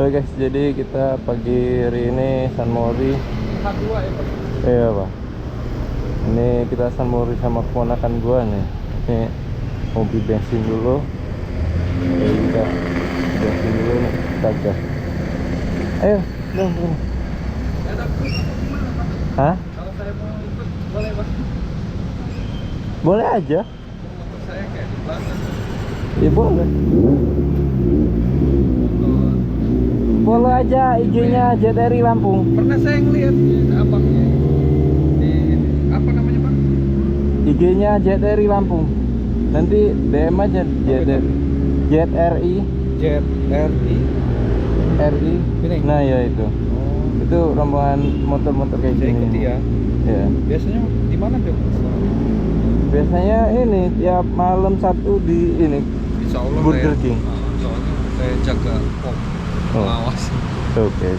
Halo guys, jadi kita pagi hari ini San Mori. H2 ya Pak? Iya Pak. Ini kita San Mori sama keponakan gua nih. Ini mau beli bensin dulu. Jadi kita bensin dulu nih, kita gas. Ayo, dong. Hah? Kalau saya mau ikut boleh Pak? Boleh aja. Motor saya kayak di belakang. Ya boleh. Follow aja IG-nya JTRI Lampung. Pernah saya ngeliat abangnya di apa namanya Pak? IG-nya JTRI Lampung. Nanti DM aja JTRI. JTRI JRI. RI. Ini? Nah ya itu. Oh, Itu rombongan motor-motor kayak saya gini. ikuti ya. Ya. Biasanya di mana tuh? Biasanya ini tiap malam Sabtu di ini. Insya Allah Burger saya, King. soalnya saya jaga pom, pengawas. Oke.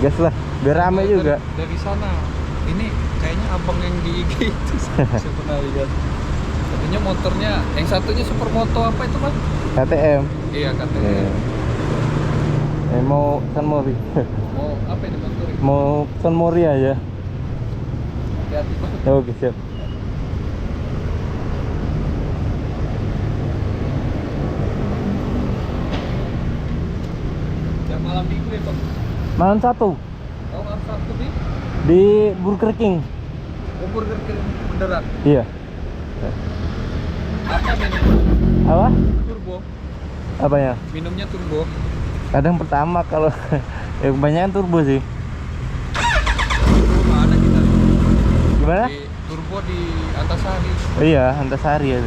Gas lah, biar rame juga. Dari sana, ini kayaknya abang yang di IG itu saya pernah lihat. Katanya motornya, yang satunya supermoto apa itu Pak? KTM. Iya katanya. Iya. Mau San Mori. Mau apa ini motor? Mau San Mori aja. Hati-hati Pak. Oke, siap. Yang malam minggu ya Pak? Malam satu Oh malam Sabtu nih? di Burger King. Oh Burger King beneran? Iya. Apa minum? Apa? Turbo? Apanya? Minumnya turbo? Kadang pertama kalau ya kebanyakan turbo sih. Turbo mana kita? Gimana? Di turbo di Antasari. Oh, iya, Antasari ya.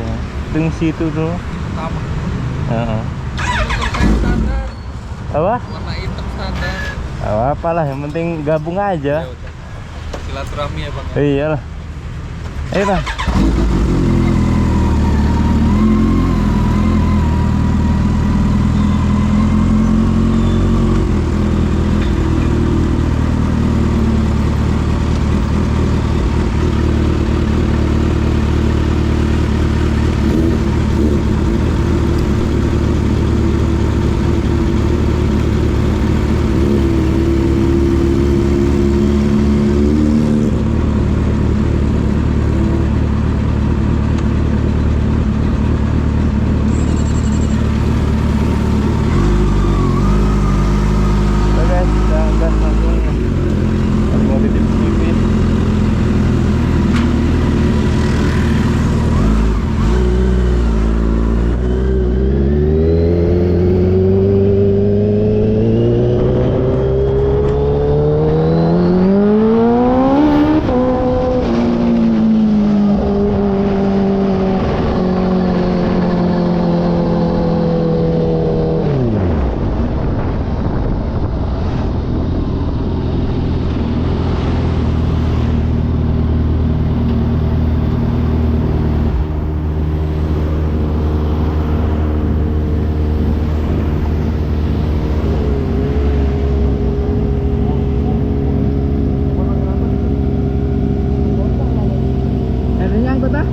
Tunggu situ dulu. Pertama. Heeh. Motor saya standar. Apa? Warna hitam standar. Apalah, yang penting gabung aja. Ya udah. Silaturahmi ya Bang. Iyalah. Ayo Bang. Ada nyangkut ah?